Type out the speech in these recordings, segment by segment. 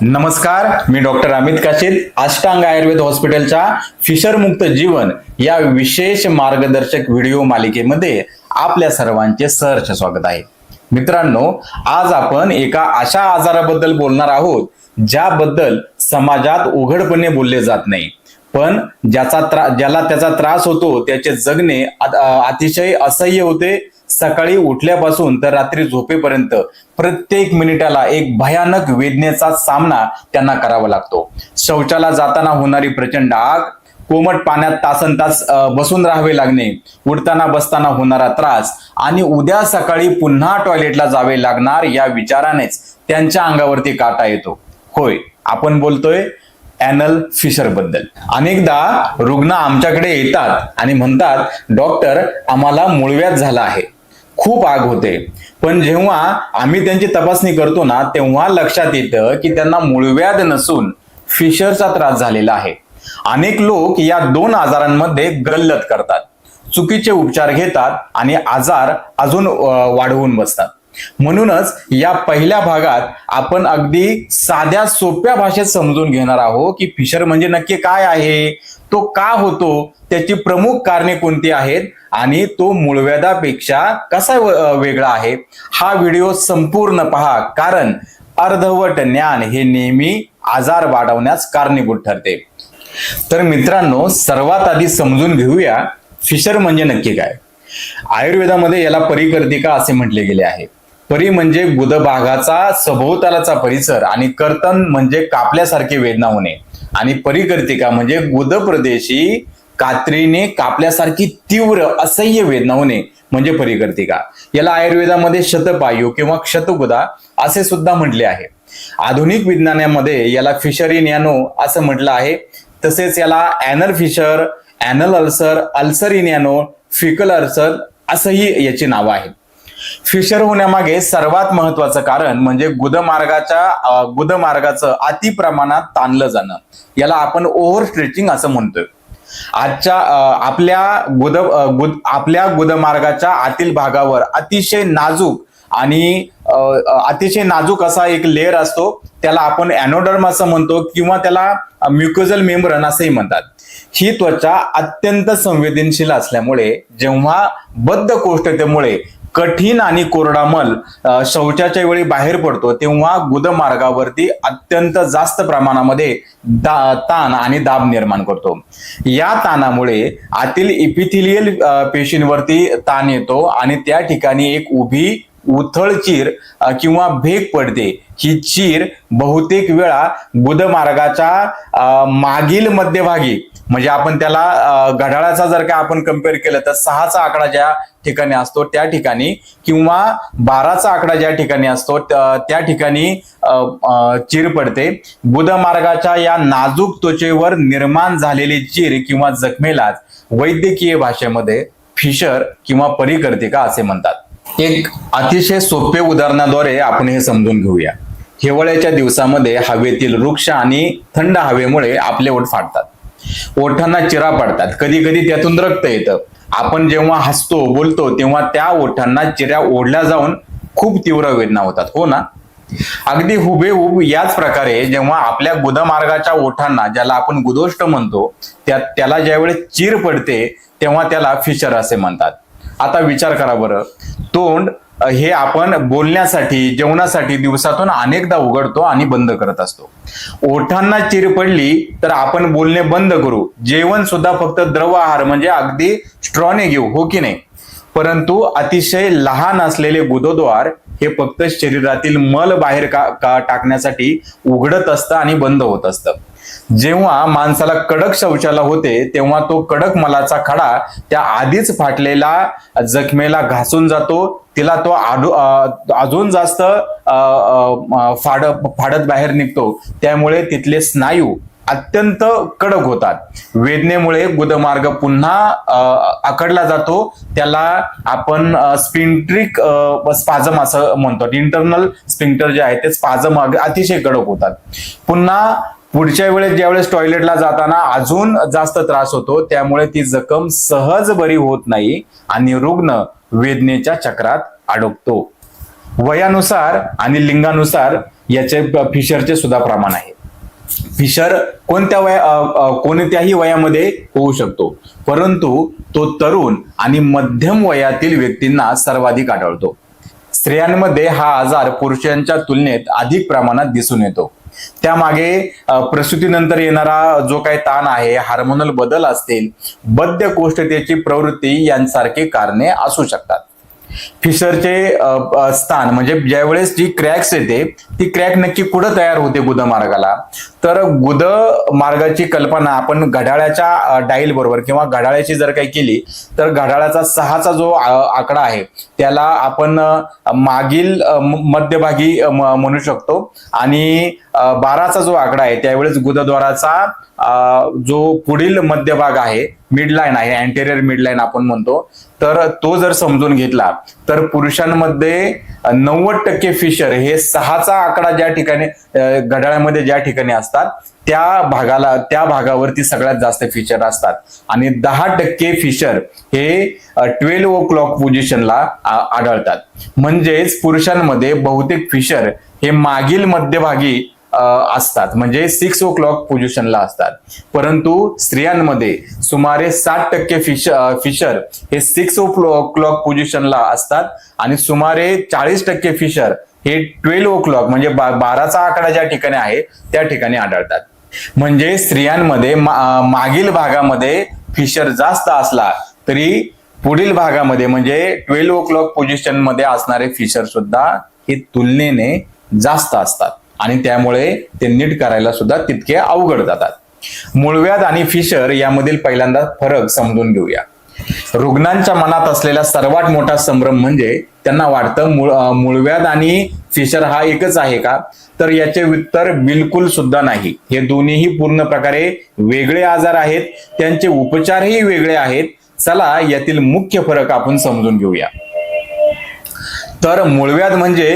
नमस्कार, मी डॉक्टर अमित काशीद, अष्टांग आयुर्वेद हॉस्पिटलच्या फिशर मुक्त जीवन या विशेष मार्गदर्शक व्हिडिओ मालिकेमध्ये आपल्या सर्वांचे सहर्ष स्वागत आहे. मित्रांनो, आज आपण एका अशा आजाराबद्दल बोलणार आहोत ज्याबद्दल समाजात उघडपणे बोलले जात नाही, पण ज्याला त्याचा त्रास होतो त्याचे जगणे अतिशय असह्य होते. सकाळी उठल्यापासून तर रात्री झोपेपर्यंत प्रत्येक मिनिटाला एक भयानक वेदनेचा सामना त्यांना करावा लागतो. शौचाला जाताना होणारी प्रचंड आग, कोमट पाण्यात तासनतास बसून राहावे लागणे, उठताना बसताना होणारा त्रास आणि उद्या सकाळी पुन्हा टॉयलेटला जावे लागणार या विचारानेच त्यांच्या अंगावरती काटा येतो. होय, आपण बोलतोय ॲनल फिशर बद्दल. अनेकदा रुग्ण आमच्याकडे येतात आणि म्हणतात, डॉक्टर, आम्हाला मूळव्याध झाला आहे, खूप आग होते. पण जेव्हा आम्ही त्यांची तपासणी करतो ना, तेव्हा लक्षात येतं की त्यांना मूळव्याध नसून फिशरचा त्रास झालेला आहे. अनेक लोक या दोन आजारांमध्ये गल्लत करतात, चुकीचे उपचार घेतात आणि आजार अजून वाढवून बसतात. म्हणूनच या पहिल्या भागात आपण अगदी साध्या सोप्या भाषेत समजून घेणार आहोत की फिशर म्हणजे नक्की काय आहे, तो का होतो, त्याची प्रमुख कारणे कोणती आहेत आणि तो मूळव्याधापेक्षा कसा वेगळा आहे. हा व्हिडिओ संपूर्ण पहा, कारण अर्धवट ज्ञान हे नेहमी आजार वाढवण्यास कारणीभूत ठरते. तर मित्रांनो, सर्वात आधी समजून घेऊया फिशर म्हणजे नक्की काय. आयुर्वेदामध्ये याला परिकर्तिका असे म्हटले गेले आहे. परी म्हणजे गुदभागाचा सभोवतालाचा परिसर आणि कर्तन म्हणजे कापल्यासारखी वेदना होणे आणि परिकर्तिका म्हणजे गुदप्रदेशी कात्रीने कापल्यासारखी तीव्र असह्य वेदना होणे म्हणजे परिकर्तिका. याला आयुर्वेदामध्ये शतपायू किंवा क्षतगुदा असे सुद्धा म्हटले आहे. आधुनिक विज्ञानामध्ये याला फिशर इन ॲनो असं म्हटलं आहे. तसेच याला anal fissure, anal ulcer, ulcer in ano, faecal ulcer असंही याची नावं आहेत. फिशर होण्यामागे सर्वात महत्वाचं कारण म्हणजे गुदमार्गाचं अति प्रमाणात ताणलं जाणं. याला आपण ओव्हर स्ट्रेचिंग असं म्हणतोय. आजच्या आपल्या गुदमार्गाच्या आतील भागावर अतिशय नाजूक असा एक लेअर असतो, त्याला आपण ॲनोडर्म असं म्हणतो किंवा त्याला म्युकोजल मेम्ब्रेन असंही म्हणतात. ही त्वचा अत्यंत संवेदनशील असल्यामुळे जेव्हा बद्धकोष्ठतेमुळे कठीण आणि कोरडा मल शौचाच्या वेळी बाहेर पडतो, तेव्हा गुदमार्गावरती अत्यंत जास्त प्रमाणामध्ये ताण आणि दाब निर्माण करतो. या ताणामुळे आतील इपिथिलियल पेशींवरती ताण येतो आणि त्या ठिकाणी एक उभी उथळ चीर किंवा भेग पडते. ही चीर बहुतेक वेळा गुदमार्गाच्या मागील मध्यभागी, म्हणजे आपण त्याला घड्याळाचा जर का आपण कम्पेअर केलं तर 6चा आकडा ज्या ठिकाणी असतो त्या ठिकाणी किंवा 12चा आकडा ज्या ठिकाणी असतो त्या ठिकाणी चीर पडते. गुदमार्गाच्या या नाजूक त्वचेवर निर्माण झालेली चीर किंवा जखमेलाच वैद्यकीय भाषेमध्ये फिशर किंवा परिकर्तिका असे म्हणतात. एक अतिशय सोपे उदाहरणाद्वारे आपण हे समजून घेऊया. हिवाळ्याच्या दिवसामध्ये हवेतील वृक्ष आणि थंड हवेमुळे आपले ओठ फाटतात, ओठांना चिरा पडतात, कधी कधी त्यातून रक्त येतं. आपण जेव्हा हसतो, बोलतो, तेव्हा त्या ओठांना चिऱ्या ओढल्या जाऊन खूप तीव्र वेदना होतात, हो ना. अगदी हुबेहूब याच प्रकारे जेव्हा आपल्या गुदमार्गाच्या ओठांना, ज्याला आपण गुदोष्ठ म्हणतो, त्याला ज्यावेळेस चीर पडते तेव्हा त्याला फिशर असे म्हणतात. आता विचार करा बरं, तोंड हे आपण बोलण्यासाठी, जेवणासाठी दिवसातून अनेकदा उघडतो आणि बंद करत असतो. ओठांना चीर पडली तर आपण बोलणे बंद करू, जेवण सुद्धा फक्त द्रव आहार म्हणजे अगदी स्ट्रॉने घेऊ, हो की नाही. परंतु अतिशय लहान असलेले गुदद्वार हे फक्त शरीरातील मल बाहेर टाकण्यासाठी उघडत असतं आणि बंद होत असतं. जेव्हा माणसाला कडक शौचाला होते तेव्हा तो कडक मलाचा खडा त्या आधीच फाटलेला जखमेला घासून जातो, तिला तो अजून जास्त फाडत बाहेर निघतो. त्यामुळे तिथले स्नायू अत्यंत कडक होतात. वेदनेमुळे गुदमार्ग पुन्हा आखडला जातो. त्याला आपण स्पिंट्रिक स्पाझम असं म्हणतो. इंटरनल स्पिंक्टर जे आहे ते स्पाझम अतिशय कडक होतात. पुन्हा पुढच्या वेळेस ज्यावेळेस टॉयलेटला जाताना अजून जास्त त्रास होतो. त्यामुळे ती जखम सहज बरी होत नाही आणि रुग्ण वेदनेच्या चक्रात अडकतो. वयानुसार आणि लिंगानुसार याचे फिशरचे सुद्धा प्रमाण आहे. फिशर कोणत्याही वयामध्ये होऊ शकतो, परंतु तो तरुण आणि मध्यम वयातील व्यक्तींना सर्वाधिक आढळतो. स्त्रियांमध्ये हा आजार पुरुषांच्या तुलनेत अधिक प्रमाणात दिसून येतो. त्यामागे प्रसूतीनंतर येणारा जो काही ताण आहे, हार्मोनल बदल असतील, बद्धकोष्ठतेची प्रवृत्ती यांसारखे कारणे असू शकतात. फिशरचे स्थान म्हणजे ज्यावेळेस जी क्रॅक्स येते ती क्रॅक नक्की कुठं तयार होते गुदमार्गाला, तर गुदमार्गाची कल्पना आपण घड्याळाच्या डाईल बरोबर किंवा घड्याळाची जर काही केली तर घड्याळाचा 6चा जो आकडा आहे त्याला आपण मागील मध्यभागी म्हणू शकतो आणि 12चा जो आकडा आहे त्यावेळेस गुदद्वाराचा जो पुढील मध्यभाग आहे, मिड लाईन आहे, अँटेरियर मिड लाईन आपण म्हणतो, तर तो जर समजून घेतला तर पुरुषांमध्ये 90% फिशर हे 6चा आकडा ज्या ठिकाणी घड्याळामध्ये ज्या ठिकाणी असतात त्या भागावरती सगळ्यात जास्त फिशर असतात आणि 10% फिशर हे 12 o'clock पोझिशनला आढळतात. म्हणजेच पुरुषांमध्ये बहुतेक फिशर हे मागील मध्यभागी असतात, म्हणजे 6 o'clock पोझिशनला असतात, परंतु स्त्रियांमध्ये सुमारे 60% फिशर हे 6 o'clock पोझिशनला असतात आणि सुमारे 40% फिशर हे 12 o'clock म्हणजे 12चा आकडा ज्या ठिकाणी आहे त्या ठिकाणी आढळतात. म्हणजे स्त्रियांमध्ये मागील भागामध्ये फिशर जास्त असला तरी पुढील भागामध्ये म्हणजे 12 o'clock पोझिशन मध्ये असणारे फिशर सुद्धा हे तुलनेने जास्त असतात आणि त्यामुळे ते नीट करायला सुद्धा तितके अवघड जातात. मूळव्याध आणि फिशर यामधील पहिल्यांदा फरक समजून घेऊया. रुग्णांच्या मनात असलेला सर्वात मोठा संभ्रम म्हणजे त्यांना वाटतं मूळव्याध आणि फिशर हा एकच आहे का, तर याचे उत्तर बिलकुल सुद्धा नाही. हे दोन्हीही पूर्ण प्रकारे वेगळे आजार आहेत, त्यांचे उपचारही वेगळे आहेत. चला यातील मुख्य फरक आपण समजून घेऊया. तर मूळव्याध म्हणजे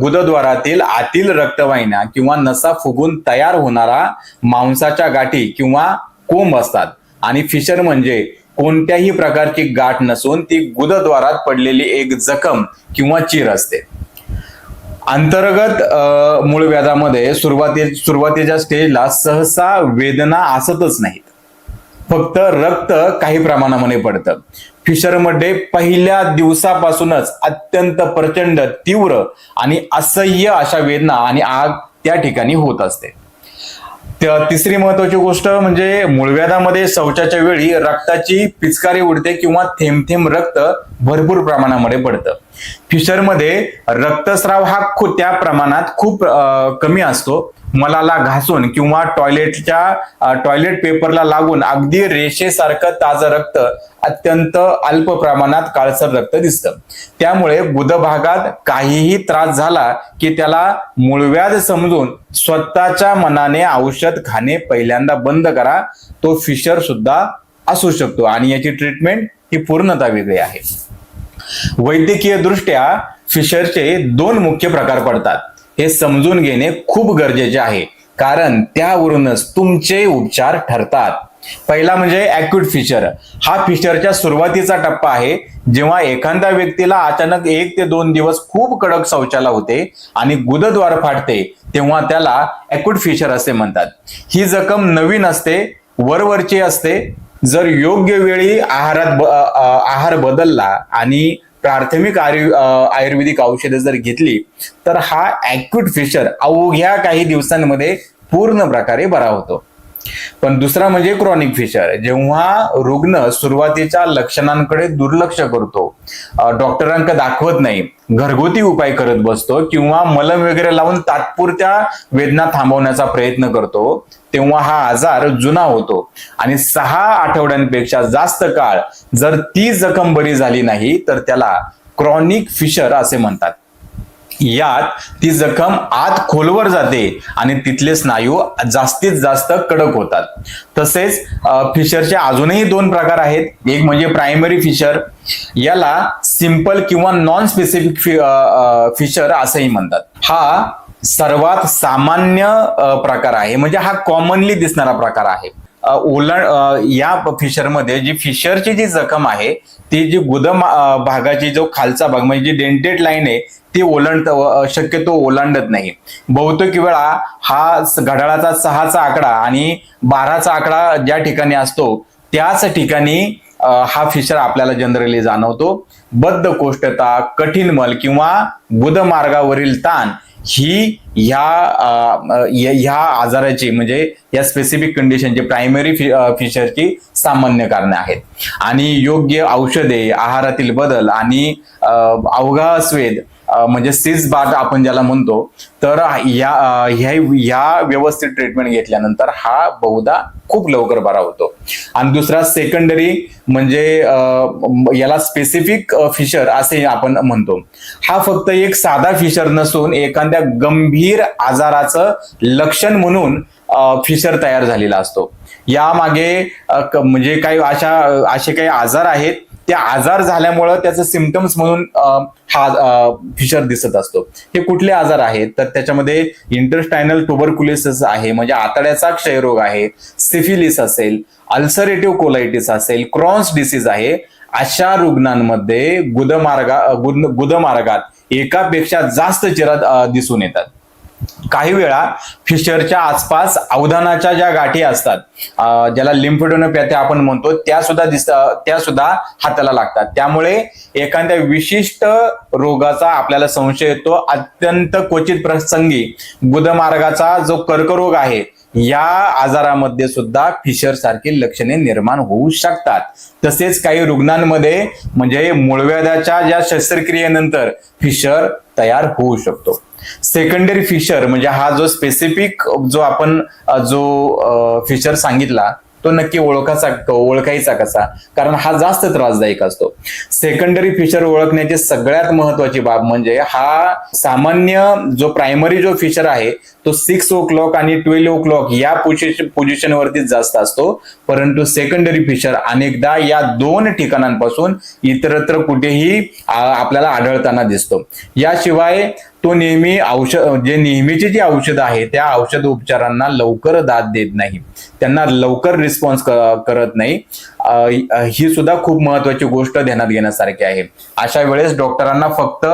गुदद्वारातील आतील रक्तवाहिन्या किंवा नसा फुगून तयार होणारा मांसाच्या गाठी किंवा कोंब असतात आणि फिशर म्हणजे कोणत्याही प्रकारची गाठ नसून ती गुदद्वारात पडलेली एक जखम किंवा चीर असते. अंतर्गत मूळव्याधामध्ये सुरुवातीच्या स्टेजला सहसा वेदना असतच नाहीत, फक्त रक्त काही प्रमाणामध्ये पडतं. फिशरमध्ये पहिल्या दिवसापासूनच अत्यंत प्रचंड, तीव्र आणि असह्य अशा वेदना आणि आग त्या ठिकाणी होत असते. तिसरी महत्वाची गोष्ट म्हणजे मूळव्याधामध्ये शौचाच्या वेळी रक्ताची पिचकारी उडते किंवा थेंब थेंब रक्त भरपूर प्रमाणामध्ये पडतं. फिशरमध्ये रक्तस्राव हा त्या प्रमाणात खूप कमी असतो. मलाला घासून किंवा टॉयलेट पेपरला लागून अगदी रेषेसारखं ताजं रक्त अत्यंत अल्प प्रमाणात काळसर रक्त दिसतं. त्यामुळे गुदभागात काहीही त्रास झाला की त्याला मूळव्याध समजून स्वतःच्या मनाने औषध खाणे पहिल्यांदा बंद करा. तो फिशर सुद्धा असू शकतो आणि याची ट्रीटमेंट ही पूर्णतः वेगळी आहे. वैद्यकीय दृष्ट्या फिशरचे 2 मुख्य प्रकार पडतात. हे समजून घेणे खूप गरजेचे आहे, कारण त्यावरूनच तुमचे उपचार ठरतात. पहिला म्हणजे ऍक्यूट फिशर. हा फिशरच्या सुरुवातीचा टप्पा आहे, जेव्हा एखाद्या व्यक्तीला अचानक 1 ते 2 दिवस खूप कडक शौचाला होते आणि गुदद्वार फाटते, तेव्हा त्याला ऍक्यूट फिशर असे म्हणतात. ही जखम नवीन असते, वरवरची असते. जर योग्य वेळी आहार बदलला आणि प्राथमिक आयुर्वेदिक औषधे जर घेतली तर हा ऍक्यूट फिशर अवघ्या काही दिवसांमध्ये पूर्ण प्रकारे बरा होतो. पण दुसरा म्हणजे क्रॉनिक फिशर. जेव्हा रुग्ण सुरुवातीच्या लक्षणांकडे दुर्लक्ष करतो, डॉक्टरांकडे दाखवत नाही, घरगुती उपाय करत बसतो किंवा मलम वगैरे लावून तात्पुरत्या वेदना थांबवण्याचा प्रयत्न करतो, तेव्हा हा आजार जुना होतो आणि 6 आठवड्यांपेक्षा जास्त काळ जर ती जखम बरी झाली नाही तर त्याला क्रॉनिक फिशर असे म्हणतात. यात ती जखम आत खोलवर जाते आणि तिथले स्नायू जास्तीत जास्त कडक होतात. तसेच फिशरचे अजूनही 2 प्रकार आहेत. एक म्हणजे प्रायमरी फिशर, याला सिंपल किंवा नॉन स्पेसिफिक फिशर असंही म्हणतात. हा सर्वात सामान्य प्रकार आहे, म्हणजे हा कॉमनली दिसणारा प्रकार आहे. या फिशरमध्ये जी फिशरची जी जखम आहे ती जी गुदम भागाची जो खालचा भाग म्हणजे जी डेंटेड लाईन आहे ती शक्यतो ओलांडत नाही. बहुतेक वेळा हा घड्याळाचा 6चा आकडा आणि 12चा आकडा ज्या ठिकाणी असतो त्याच ठिकाणी हा फिशर आपल्याला जनरली जाणवतो. बद्धकोष्ठता, कठीण मल किंवा गुदमार्गावरील ताण ही ह्या आजाराची म्हणजे या स्पेसिफिक कंडिशनची प्रायमरी फिशरची सामान्य कारणे आहेत. आणि योग्य औषधे, आहारातील बदल आणि अवघा स्वेद म्हणजे सीज बाथ आपण ज्याला म्हणतो, तर ह्या व्यवस्थित ट्रीटमेंट घेतल्यानंतर हा बहुधा खूप लवकर बरा होतो. आणि दुसरा सेकंडरी म्हणजे याला स्पेसिफिक फिशर असे आपण म्हणतो. हा फक्त एक साधा फिशर नसून एखाद्या गंभीर आजाराचं लक्षण म्हणून फिशर तयार झालेला असतो. यामागे म्हणजे असे काही आजार आहेत, त्या आजार झाल्यामुळं त्याचं सिम्पटम्स म्हणून हा फिशर दिसत असतो. हे कुठले आजार आहेत तर त्याच्यामध्ये इंटरस्टायनल ट्युबरक्युलोसिस आहे म्हणजे आतड्याचा क्षयरोग आहे, सिफिलिस असेल, अल्सरेटिव्ह कोलायटिस असेल, क्रॉन्स डिसीज आहे. अशा रुग्णांमध्ये गुदमार्गात एकापेक्षा जास्त चिरा दिसून येतात. काही वेळा फिशरच्या आसपास अवधानाच्या ज्या गाठी असतात ज्याला लिम्फोडेनोपॅथी आपण म्हणतो त्या सुद्धा हाताला लागतात. त्यामुळे एखाद्या विशिष्ट रोगाचा आपल्याला संशय येतो. अत्यंत क्वचित प्रसंगी गुदमार्गाचा जो कर्करोग आहे या आजारामध्ये सुद्धा फिशर सारखी लक्षणे निर्माण होऊ शकतात. तसेच काही रुग्णांमध्ये म्हणजे मूळव्याधाच्या ज्या शस्त्रक्रियेनंतर फिशर तयार होऊ शकतो. सेकंडरी फिशर म्हणजे हा जो स्पेसिफिक जो आपण फिशर सांगितला तो नक्की ओळखायचा कसा, कारण हा जास्त त्रासदायक असतो. सेकंडरी फिशर ओळखण्याची सगळ्यात महत्वाची बाब म्हणजे हा सामान्य जो प्रायमरी जो फिशर आहे तो 6 o'clock आणि 12 o'clock या पोझिशनवरतीच जास्त असतो. परंतु सेकंडरी फिशर अनेकदा या 2 ठिकाणांपासून इतरत्र कुठेही आपल्याला आढळताना दिसतो. याशिवाय तो नेहमीची जी औषधं आहे त्या औषध उपचारांना लवकर दाद देत नाही, त्यांना लवकर रिस्पॉन्स करत नाही. ही सुद्धा खूप महत्वाची गोष्ट ध्यानात घेण्यासारखी आहे. अशा वेळेस डॉक्टरांना फक्त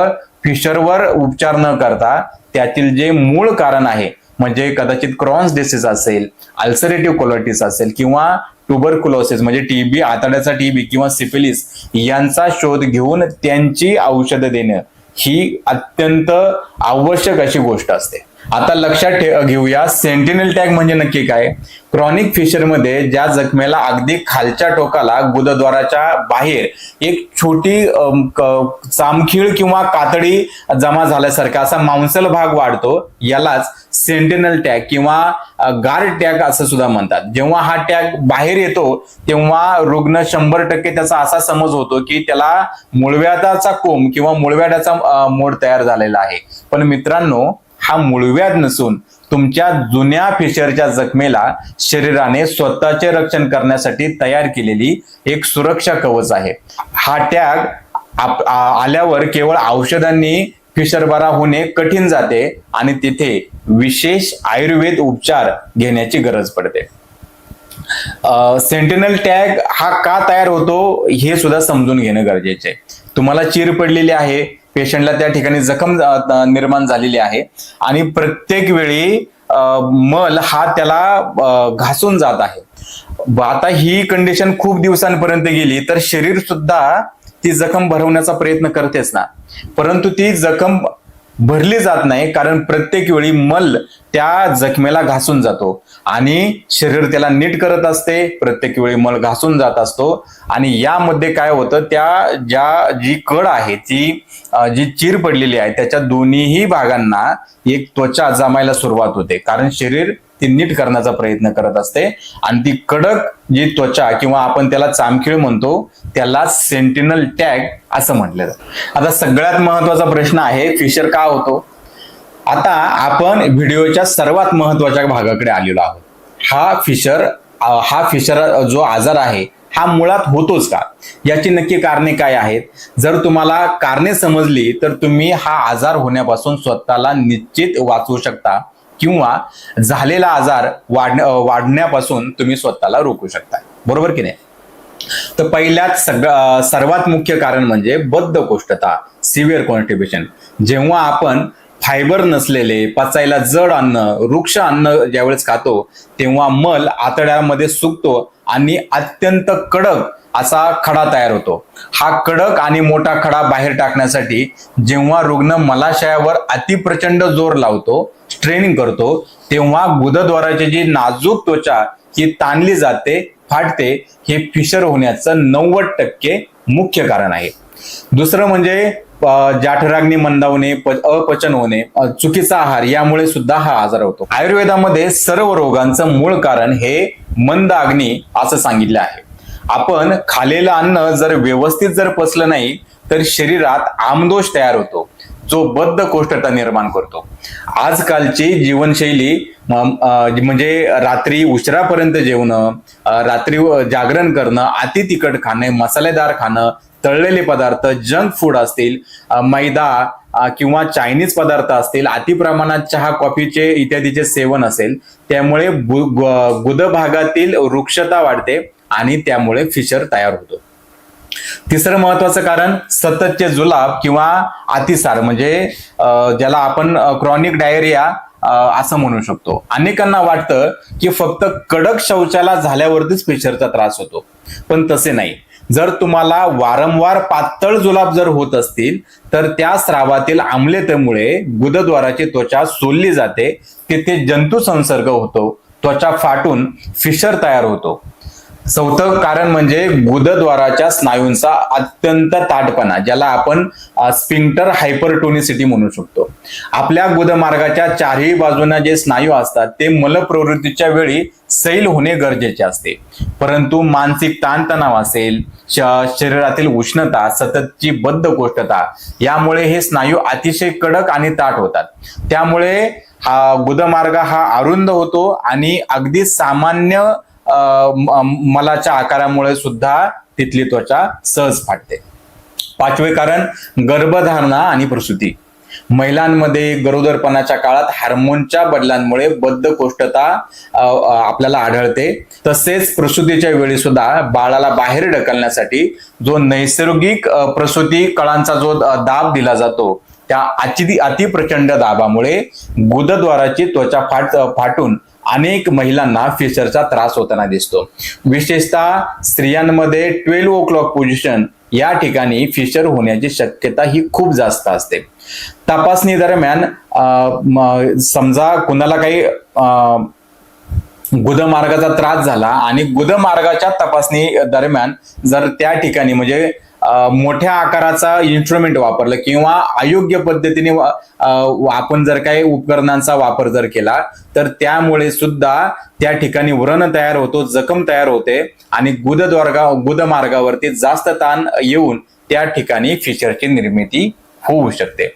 फिशरवर उपचार न करता त्यातील जे मूळ कारण आहे म्हणजे कदाचित क्रॉन्स डिसीज असेल, अल्सरेटिव्ह कोलायटिस असेल किंवा ट्युबरक्युलोसिस म्हणजे टीबी, आतड्याचा टीबी किंवा सिफिलिस यांचा शोध घेऊन त्यांची औषधं देणं ही अत्यंत आवश्यक अशी गोष्ट असते. आता लक्षात घेऊया सेंटिनल टॅग म्हणजे नक्की काय. क्रॉनिक फिशरमध्ये ज्या जखमेला अगदी खालच्या टोकाला गुदद्वाराच्या बाहेर एक छोटी चामखीळ किंवा कातडी जमा झाल्यासारखा असा मांसल भाग वाढतो यालाच सेंटिनल टॅग किंवा गार्ड टॅग असं सुद्धा म्हणतात. जेव्हा हा टॅग बाहेर येतो तेव्हा रुग्ण 100% त्याचा असा समज होतो की त्याला मूळव्याधाचा कोंब किंवा मूळव्याधाचा मोड तयार झालेला आहे. पण मित्रांनो हा मूळव्याध नसून तुमच्या जुन्या फिशरच्या जखमेला शरीराने स्वतःचे रक्षण करण्यासाठी तयार केलेली एक सुरक्षा कवच आहे. हा टॅग आल्यावर केवळ औषधांनी फिशर बरा होणे कठीण जाते आणि तिथे विशेष आयुर्वेद उपचार घेण्याची गरज पडते. सेंटिनल टॅग हा का तयार होतो हे सुद्धा समजून घेणं गरजेचे आहे. तुम्हाला चीर पडलेली आहे, पेशंटला त्या ठिकाणी जखम निर्माण झालेली आहे आणि प्रत्येक वेळी मल हा त्याला घासून जात आहे. आता ही कंडिशन खूप दिवसांपर्यंत गेली तर शरीर सुद्धा ती जखम भरवण्याचा प्रयत्न करतेच ना, परंतु ती जखम भरली जात नाही कारण प्रत्येक वेळी मल त्या जखमेला घासून जातो आणि शरीर त्याला नीट करत असते, प्रत्येक वेळी मल घासून जात असतो आणि यामध्ये काय होतं त्या जी कड आहे ती जी चीर पडलेली आहे त्याच्या दोन्हीही भागांना एक त्वचा जमायला सुरुवात होते कारण शरीर ती नीट करण्याचा प्रयत्न करत असते आणि ती कडक जी त्वचा किंवा आपण त्याला चामखीळ म्हणतो त्याला सेंटिनल टॅग असं म्हटलं जातं. आता सगळ्यात महत्वाचा प्रश्न आहे फिशर का होतो. आता आपण व्हिडिओच्या सर्वात महत्वाच्या भागाकडे आलेलो आहोत. हा फिशर जो आजार आहे हा मुळात होतोच का, याची नक्की कारणे काय आहेत. जर तुम्हाला कारणे समजली तर तुम्ही हा आजार होण्यापासून स्वतःला निश्चित वाचवू शकता. किंवा झालेला आजार वाढण्यापासून तुम्ही स्वतःला रोखू शकता. बरोबर की नाही? तर पहिल्यात सर्वात मुख्य कारण म्हणजे बद्धकोष्ठता, सिव्हिअर कॉन्स्टिपेशन. जेव्हा आपण फायबर नसलेले, पचायला जड अन्न, वृक्ष अन्न ज्यावेळेस खातो तेव्हा मल आतड्यामध्ये सुकतो आणि अत्यंत कडक असा खडा तयार होतो. हा कडक आणि मोठा खडा बाहेर टाकण्यासाठी जेव्हा रुग्ण मलाशयावर अतिप्रचंड जोर लावतो, स्ट्रेनिंग करतो, तेव्हा गुदद्वाराची जी नाजूक त्वचा ही ताणली जाते, फाटते. हे फिशर होण्याचं 90% मुख्य कारण आहे. दुसरं म्हणजे जाठराग्नी मंदावणे, अपचन होणे, चुकीचा आहार यामुळे सुद्धा हा आजार होतो. आयुर्वेदामध्ये सर्व रोगांचं मूळ कारण हे मंद अग्नी असं सांगितलं आहे. आपण खालेलं अन्न जर व्यवस्थित जर पचलं नाही तर शरीरात आमदोष तयार होतो, जो बद्धकोष्ठता निर्माण करतो. आजकालची जीवनशैली म्हणजे रात्री उशिरापर्यंत जेवणं, रात्री जागरण करणं, अति तिखट खाणे, मसालेदार खाणं, तळलेले पदार्थ, जंक फूड असतील, मैदा किंवा चायनीज पदार्थ असतील, अति प्रमाणात चहा, कॉफीचे इत्यादीचे सेवन असेल, त्यामुळे गुदभागातील वृक्षता वाढते आणि त्यामुळे फिशर तयार होतो. तिसरं महत्वाचं कारण सततचे जुलाब किंवा अतिसार, म्हणजे ज्याला आपण क्रॉनिक डायरिया असं म्हणू शकतो. अनेकांना वाटतं की फक्त कडक शौचाला झाल्यावरतीच फिशरचा त्रास होतो, पण तसे नाही. जर तुम्हाला वारंवार पातळ जुलाब जर होत असतील तर त्या स्रावातील आम्लतेमुळे गुदद्वाराची त्वचा सोलली जाते, तिथे जंतू संसर्ग होतो, त्वचा फाटून फिशर तयार होतो. चौथं कारण म्हणजे गुदद्वाराच्या स्नायूंचा अत्यंत ताठपणा, ज्याला आपण स्फिंक्टर हायपरटोनिसिटी म्हणू शकतो. आपल्या गुदमार्गाच्या चारही बाजूंना जे स्नायू असतात ते मलप्रवृत्तीच्या वेळी सैल होणे गरजेचे असते, परंतु मानसिक ताणतणाव असेल, शरीरातील उष्णता, सततची बद्धकोष्ठता यामुळे हे स्नायू अतिशय कडक आणि ताठ होतात. त्यामुळे हा गुदमार्ग हा अरुंद होतो आणि अगदी सामान्य मलाच्या आकारामुळे सुद्धा तिथली त्वचा सहज फाटते. पाचवे कारण गर्भधारणा आणि प्रसूती. महिलांमध्ये गरोदरपणाच्या काळात हार्मोनच्या बदलांमुळे बद्धकोष्ठता आपल्याला आढळते. तसेच प्रसूतीच्या वेळी सुद्धा बाळाला बाहेर ढकलण्यासाठी जो नैसर्गिक प्रसूती कळांचा जो दाब दिला जातो, त्या अतिप्रचंड दाबामुळे गुदद्वाराची त्वचा फाटून अनेक महिलांना फिशरचा त्रास होताना दिसतो. विशेषतः स्त्रियांमध्ये 12 o'clock पोझिशन या ठिकाणी फिशर होण्याची शक्यता ही खूप जास्त असते. तपासणी दरम्यान समजा कुणाला काही गुदमार्गाचा त्रास झाला आणि गुदमार्गाच्या तपासणी दरम्यान जर त्या ठिकाणी म्हणजे मोठ्या आकाराचा इन्स्ट्रुमेंट वापरलं किंवा अयोग्य पद्धतीने आपण जर काही उपकरणांचा वापर जर केला तर त्यामुळे सुद्धा त्या ठिकाणी व्रण तयार होतो, जखम तयार होते आणि गुदमार्गावरती जास्त ताण येऊन त्या ठिकाणी फिशरची निर्मिती होऊ शकते.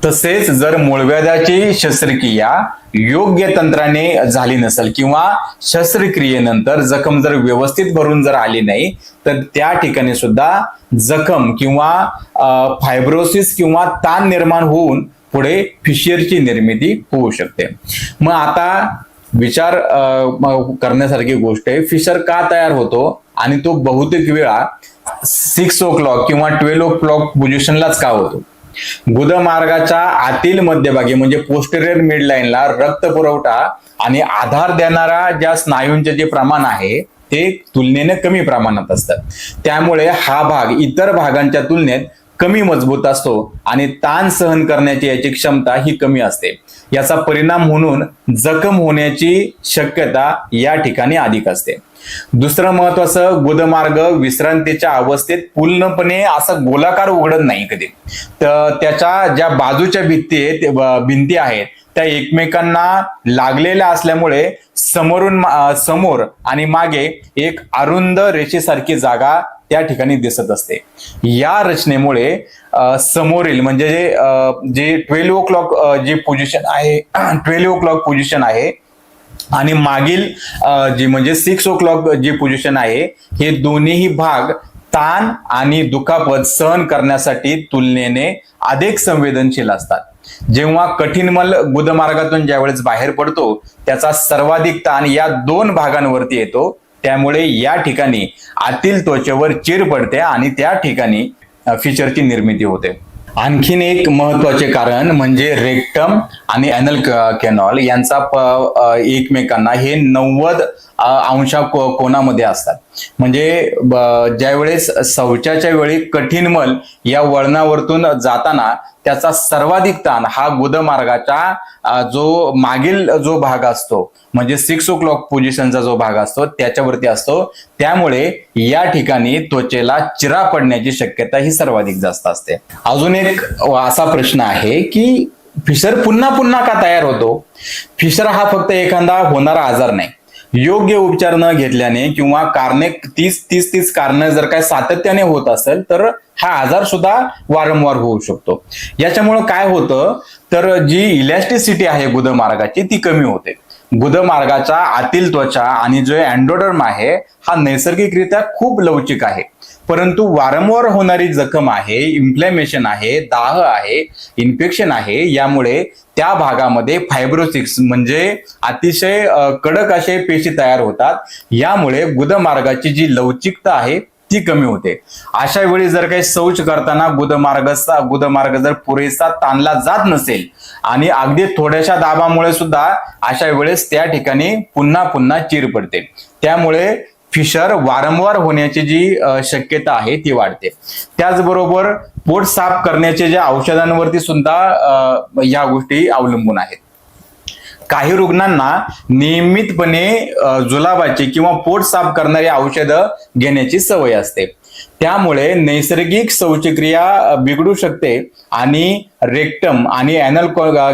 तसेच जर मूळव्याधाची शस्त्रक्रिया योग्य तंत्राने झाली नसेल किंवा शस्त्रक्रियेनंतर जखम जर व्यवस्थित भरून जर आली नाही तर त्या ठिकाणी सुद्धा जखम किंवा फायब्रोसिस किंवा ताण निर्माण होऊन पुढे फिशरची निर्मिती होऊ शकते. मग आता विचार करण्यासारखी गोष्ट आहे, फिशर का तयार होतो आणि तो बहुतेक वेळा 6 o'clock किंवा 12 o'clock पोझिशनलाच का होतो. गुदमार्गाच्या आतील मध्यभागी म्हणजे पोस्टेरियर मिड लाईनला रक्त पुरवठा आणि आधार देणारा ज्या स्नायूंचे जे प्रमाण आहे ते तुलनेने कमी प्रमाणात असतात. त्यामुळे हा भाग इतर भागांच्या तुलनेत कमी मजबूत असतो आणि ताण सहन करण्याची याची क्षमता ही कमी असते. याचा परिणाम म्हणून जखम होण्याची शक्यता या ठिकाणी अधिक असते. दुसरं महत्वाचं, गुदमार्ग विश्रांतीच्या अवस्थेत पूर्णपणे असा गोलाकार उघडत नाही कधी. तर त्याच्या ज्या बाजूच्या भिंती आहेत त्या एकमेकांना लागलेल्या असल्यामुळे समोर आणि मागे एक अरुंद रेषेसारखी जागा त्या ठिकाणी दिसत असते. या रचनेमुळे समोरील म्हणजे जे 12 o'clock जी पोझिशन आहे 12 o'clock पोझिशन आहे आणि मागील जी म्हणजे 6 o'clock जी पोझिशन आहे, हे दोन्हीही भाग ताण आणि दुखापत सहन करण्यासाठी तुलनेने अधिक संवेदनशील असतात. जेव्हा कठीण मल गुदमार्गातून ज्यावेळेस बाहेर पडतो त्याचा सर्वाधिक ताण या दोन भागांवरती येतो, त्यामुळे या ठिकाणी आतील त्वचेवर चीर पडते आणि त्या ठिकाणी फिशरची निर्मिती होते. आणखीन एक महत्वाचे कारण म्हणजे रेक्टम आणि ॲनल कॅनॉल यांचा एकमेकांना हे 90 अंश कोनामध्ये असतात. म्हणजे ज्यावेळेस शौचाच्या वेळी कठीण मल या वळणावरतून जाताना त्याचा सर्वाधिक ताण हा गुदमार्गाचा जो मागील जो भाग असतो म्हणजे 6 o'clock पोझिशनचा जो भाग असतो त्याच्यावरती असतो, त्यामुळे या ठिकाणी त्वचेला चिरा पडण्याची शक्यता ही सर्वाधिक जास्त असते. अजून एक असा प्रश्न आहे की फिशर पुन्हा पुन्हा का तयार होतो? फिशर हा फक्त एखादा होणारा आजार नाही. योग्य उपचार न घेतल्याने किंवा कारणे 30 कारणं जर काय सातत्याने होत असेल तर हा आजार सुद्धा वारंवार होऊ शकतो. याच्यामुळे काय होतं तर जी इलॅस्टिसिटी आहे गुदमार्गाची ती कमी होते. गुदमार्गाचा आतील त्वचा आणि जो एंडोडर्म आहे हा नैसर्गिकरित्या खूप लवचिक आहे, परंतु वारंवार होणारी जखम आहे, इन्फ्लॅमेशन आहे, दाह आहे, इन्फेक्शन आहे, यामुळे त्या भागामध्ये फायब्रोसिस म्हणजे अतिशय कडक असे पेशी तयार होतात. यामुळे गुदमार्गाची जी लवचिकता आहे ती कमी होते. अशा वेळी जर काही शौच करताना गुदमार्ग जर पुरेसा ताणला जात नसेल आणि अगदी थोड्याशा दाबामुळे सुद्धा अशा वेळेस त्या ठिकाणी पुन्हा पुन्हा चीर पडते. त्यामुळे फिशर वारंवार होण्याची जी शक्यता आहे ती वाढते. त्याचबरोबर पोट साफ करण्याचे जे औषधांवरती सुद्धा या गोष्टी अवलंबून आहेत. काही रुग्णांना नियमितपणे जुलाबाची किंवा पोट साफ करणारी औषधं घेण्याची सवय असते, त्यामुळे नैसर्गिक शौचक्रिया बिघडू शकते आणि रेक्टम आणि ॲनल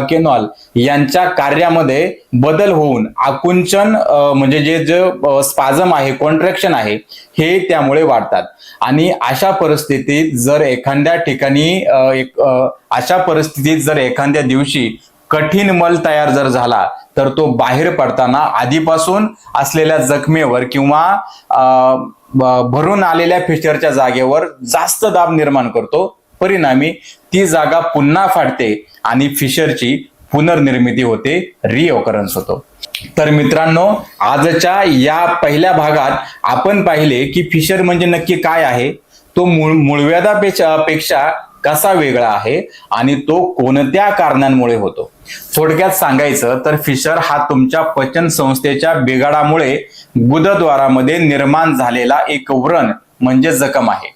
कॅनॉल यांच्या कार्यामध्ये बदल होऊन आकुंचन म्हणजे जे स्पाझम आहे, कॉन्ट्रॅक्शन आहे हे त्यामुळे वाढतात. आणि अशा परिस्थितीत जर एखाद्या दिवशी कठीण मल तयार जर झाला तर तो बाहेर पडताना आधीपासून असलेल्या जखमेवर किंवा भरून आलेल्या फिशरच्या जागेवर जास्त दाब निर्माण करतो. परिणामी ती जागा पुन्हा फाटते आणि फिशरची पुनर्निर्मिती होते, रिओकरन्स होतो. तर मित्रांनो, आजच्या या पहिल्या भागात आपण पाहिले की फिशर म्हणजे नक्की काय आहे, तो मूळव्याधापेक्षा कसा वेगळा आहे आणि तो कोणत्या कारणांमुळे होतो. थोडक्यात सांगायचं तर फिशर हा तुमच्या पचन संस्थेच्या बिघाडामुळे गुदद्वारामध्ये निर्माण झालेला एक व्रण म्हणजे जखम आहे.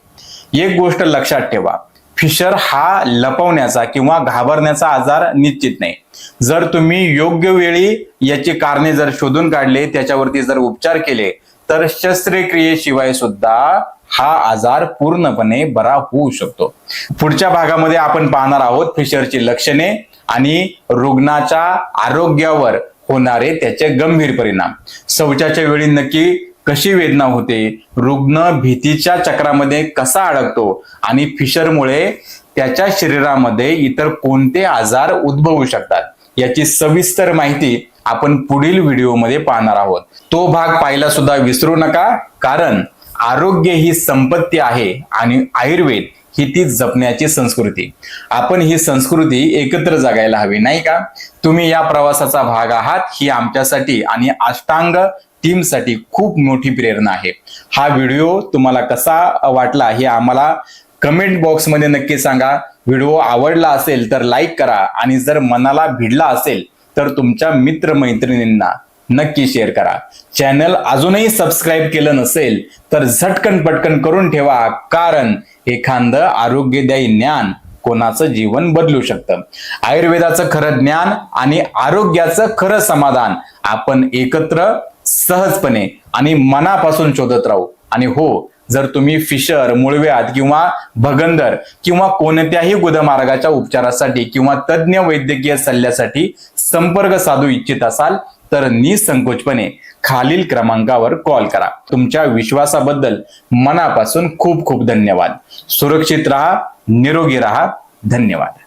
एक गोष्ट लक्षात ठेवा, फिशर हा लपवण्याचा किंवा घाबरण्याचा आजार निश्चित नाही. जर तुम्ही योग्य वेळी याची कारणे जर शोधून काढले, त्याच्यावरती जर उपचार केले तर शस्त्रक्रियेशिवाय सुद्धा हा आजार पूर्णपणे बरा होऊ शकतो. पुढच्या भागामध्ये आपण पाहणार आहोत फिशरची लक्षणे आणि रुग्णाच्या आरोग्यावर होणारे त्याचे गंभीर परिणाम. शौचाच्या वेळी नक्की कशी वेदना होते, रुग्ण भीतीच्या चक्रामध्ये कसा अडकतो आणि फिशरमुळे त्याच्या शरीरामध्ये इतर कोणते आजार उद्भवू शकतात याची सविस्तर माहिती आपण पुढील व्हिडिओमध्ये पाहणार आहोत. तो भाग पाहायला सुद्धा विसरू नका, कारण आरोग्य ही संपत्ती आहे आणि आयुर्वेद ही ती जपण्याची संस्कृती. आपण ही संस्कृती एकत्र जगायला हवी, नाही का? तुम्ही या प्रवासाचा भाग आहात ही आमच्यासाठी आणि अष्टांग टीमसाठी खूप मोठी प्रेरणा आहे. हा व्हिडिओ तुम्हाला कसा वाटला हे आम्हाला कमेंट बॉक्समध्ये नक्की सांगा. व्हिडिओ आवडला असेल तर लाईक करा आणि जर मनाला भिडला असेल तर तुमच्या मित्रमैत्रिणींना नक्की शेअर करा. चॅनल अजूनही सबस्क्राईब केलं नसेल तर झटकन पटकन करून ठेवा, कारण एखादं आरोग्यदायी ज्ञान कोणाचं जीवन बदलू शकतं. आयुर्वेदाचं खरं ज्ञान आणि आरोग्याचं खरं समाधान आपण एकत्र सहजपणे आणि मनापासून शोधत राहू. आणि हो, जर तुम्ही फिशर, मूळव्याध किंवा भगंदर किंवा कोणत्याही गुदमार्गाच्या उपचारासाठी किंवा तज्ञ वैद्यकीय सल्ल्यासाठी संपर्क साधू इच्छित असाल तर निसंकोचपणे खालील क्रमांकावर कॉल करा. तुमच्या विश्वासाबद्दल मनापासून खूप खूप धन्यवाद. सुरक्षित राहा, निरोगी राहा. धन्यवाद.